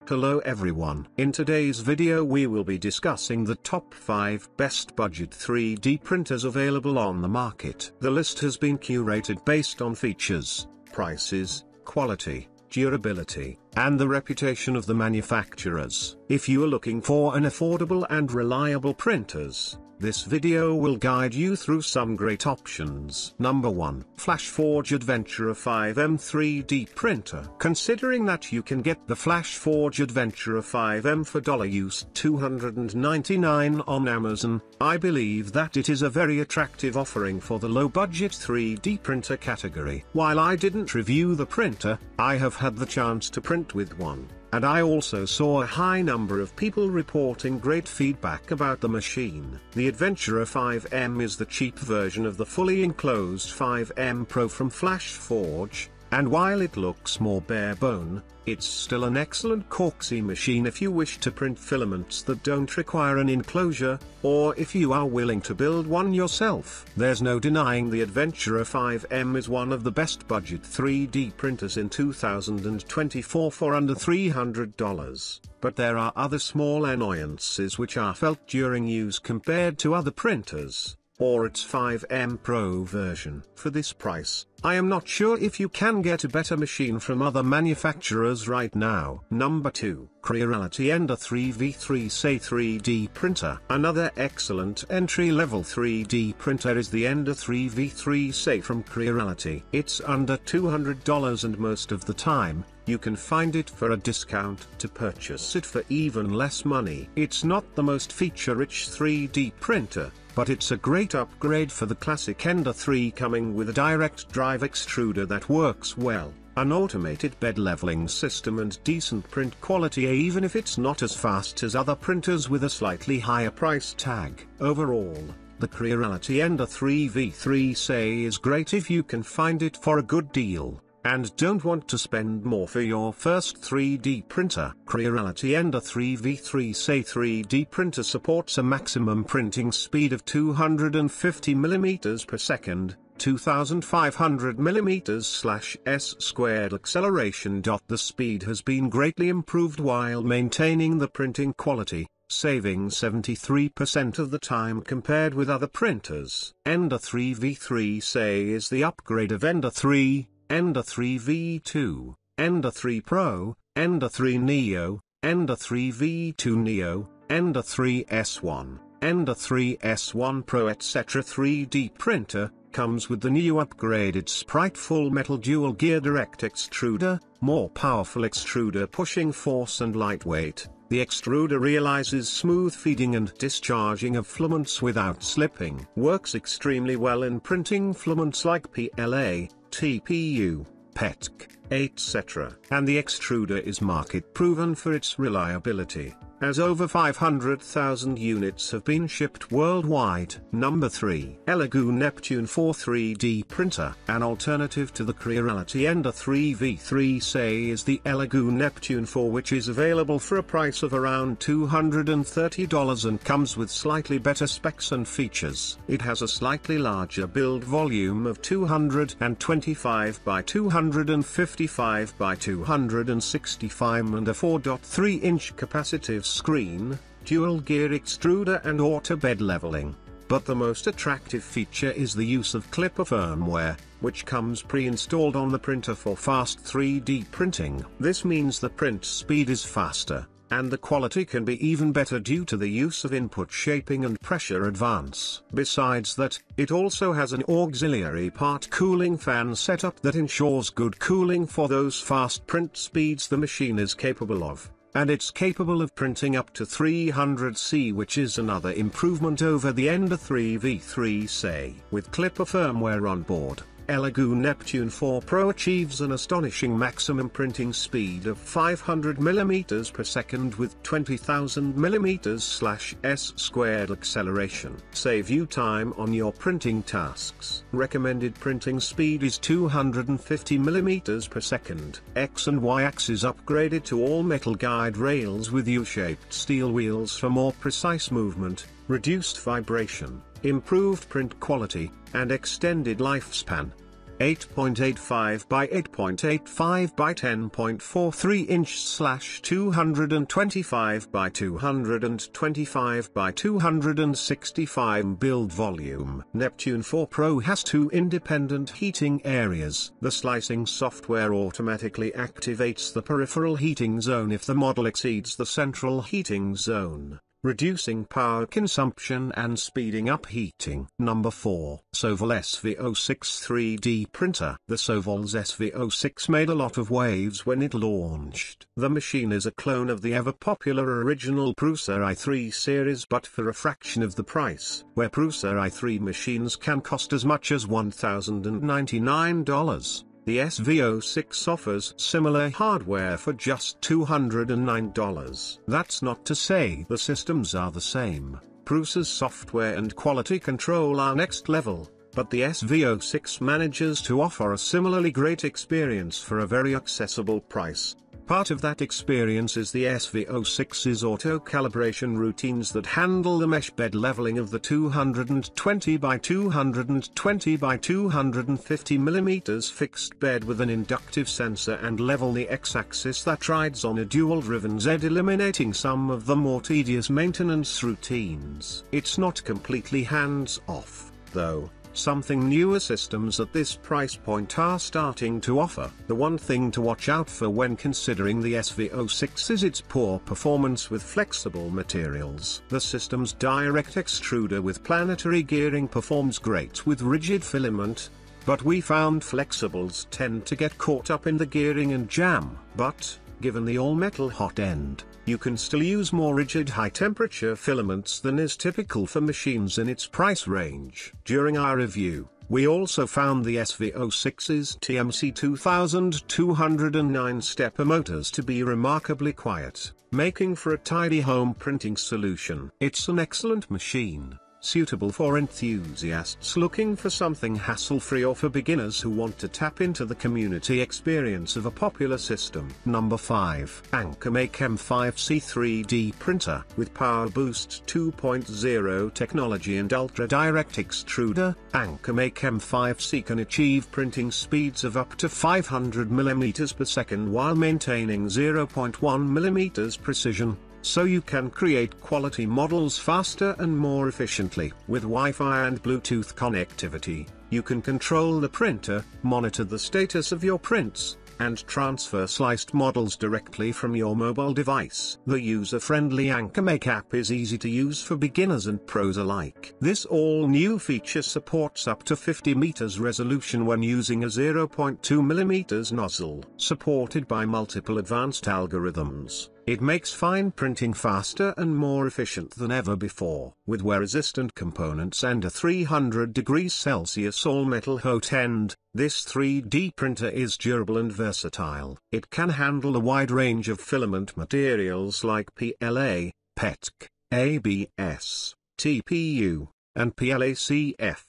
Hello everyone. In today's video we will be discussing the top 5 best budget 3D printers available on the market. The list has been curated based on features, prices, quality, durability, and the reputation of the manufacturers. If you are looking for an affordable and reliable printers, this video will guide you through some great options. Number 1. FlashForge Adventurer 5M 3D Printer. Considering that you can get the FlashForge Adventurer 5M for $299 on Amazon, I believe that it is a very attractive offering for the low-budget 3D printer category. While I didn't review the printer, I have had the chance to print with one. And I also saw a high number of people reporting great feedback about the machine. The Adventurer 5M is the cheap version of the fully enclosed 5M Pro from FlashForge, and while it looks more bare-bone, it's still an excellent corksy machine if you wish to print filaments that don't require an enclosure, or if you are willing to build one yourself. There's no denying the Adventurer 5M is one of the best budget 3D printers in 2024 for under $300. But there are other small annoyances which are felt during use compared to other printers, or its 5M Pro version. For this price, I am not sure if you can get a better machine from other manufacturers right now. Number 2. Creality Ender 3v3 3D Printer. Another excellent entry-level 3D printer is the Ender 3v3 from Creality. It's under $200 and most of the time, you can find it for a discount to purchase it for even less money. It's not the most feature-rich 3D printer, but it's a great upgrade for the classic Ender 3, coming with a direct drive extruder that works well, an automated bed leveling system and decent print quality even if it's not as fast as other printers with a slightly higher price tag. Overall, the Creality Ender 3v3 is great if you can find it for a good deal, and don't want to spend more for your first 3D printer. Creality Ender 3v3 3D printer supports a maximum printing speed of 250 mm per second, 2500 mm/s² acceleration. The speed has been greatly improved while maintaining the printing quality, saving 73% of the time compared with other printers. Ender 3v3 is the upgrade of Ender 3, Ender 3v2, Ender 3 Pro, Ender 3 Neo, Ender 3v2 Neo, Ender 3 S1, Ender 3 S1 Pro etc. 3D printer comes with the new upgraded Sprite Full Metal Dual Gear Direct Extruder, more powerful extruder pushing force and lightweight. The extruder realizes smooth feeding and discharging of filaments without slipping. Works extremely well in printing filaments like PLA, TPU, PETC, etc. And the extruder is market proven for its reliability, as over 500,000 units have been shipped worldwide. Number 3. Elegoo Neptune 4 3D Printer. An alternative to the Creality Ender 3v3 is the Elegoo Neptune 4, which is available for a price of around $230 and comes with slightly better specs and features. It has a slightly larger build volume of 225 by 255 by 265 and a 4.3-inch capacitive screen, dual gear extruder and auto bed leveling. But the most attractive feature is the use of Clipper firmware, which comes pre-installed on the printer for fast 3D printing. This means the print speed is faster, and the quality can be even better due to the use of input shaping and pressure advance. Besides that, it also has an auxiliary part cooling fan setup that ensures good cooling for those fast print speeds the machine is capable of. And it's capable of printing up to 300°C, which is another improvement over the Ender 3v3. With Clipper firmware on board, Elegoo Neptune 4 Pro achieves an astonishing maximum printing speed of 500 mm per second with 20,000 mm/s² acceleration. Save you time on your printing tasks. Recommended printing speed is 250 mm per second. X and Y axis upgraded to all metal guide rails with U-shaped steel wheels for more precise movement, reduced vibration, improved print quality, and extended lifespan. 8.85 by 8.85 by 10.43 inch / 225 by 225 by 265 build volume. Neptune 4 Pro has two independent heating areas. The slicing software automatically activates the peripheral heating zone if the model exceeds the central heating zone, reducing power consumption and speeding up heating. Number 4. Soval SV06 3D Printer. The Soval's SV06 made a lot of waves when it launched. The machine is a clone of the ever-popular original Prusa i3 series but for a fraction of the price, where Prusa i3 machines can cost as much as $1,099. The SV06 offers similar hardware for just $209. That's not to say the systems are the same. Prusa's software and quality control are next level, but the SV06 manages to offer a similarly great experience for a very accessible price. Part of that experience is the SV06's auto-calibration routines that handle the mesh bed leveling of the 220 by 220 by 250 mm fixed bed with an inductive sensor and level the X-axis that rides on a dual-driven Z, eliminating some of the more tedious maintenance routines. It's not completely hands-off, though. Something newer systems at this price point are starting to offer. The one thing to watch out for when considering the SV06 is its poor performance with flexible materials. The system's direct extruder with planetary gearing performs great with rigid filament, but we found flexibles tend to get caught up in the gearing and jam. But, given the all-metal hot end, you can still use more rigid high-temperature filaments than is typical for machines in its price range. During our review, we also found the SV06's TMC 2209 stepper motors to be remarkably quiet, making for a tidy home printing solution. It's an excellent machine, suitable for enthusiasts looking for something hassle-free or for beginners who want to tap into the community experience of a popular system. Number 5. Anchormake M5C 3D Printer. With Power Boost 2.0 technology and ultra-direct extruder, Anchormake M5C can achieve printing speeds of up to 500 mm per second while maintaining 0.1 mm precision, so you can create quality models faster and more efficiently. With Wi-Fi and Bluetooth connectivity, you can control the printer, monitor the status of your prints, and transfer sliced models directly from your mobile device. The user-friendly Anchormake app is easy to use for beginners and pros alike. This all-new feature supports up to 50 meters resolution when using a 0.2 mm nozzle. Supported by multiple advanced algorithms, it makes fine printing faster and more efficient than ever before. With wear-resistant components and a 300 degrees Celsius all-metal hot end, this 3D printer is durable and versatile. It can handle a wide range of filament materials like PLA, PETC, ABS, TPU, and PLACF.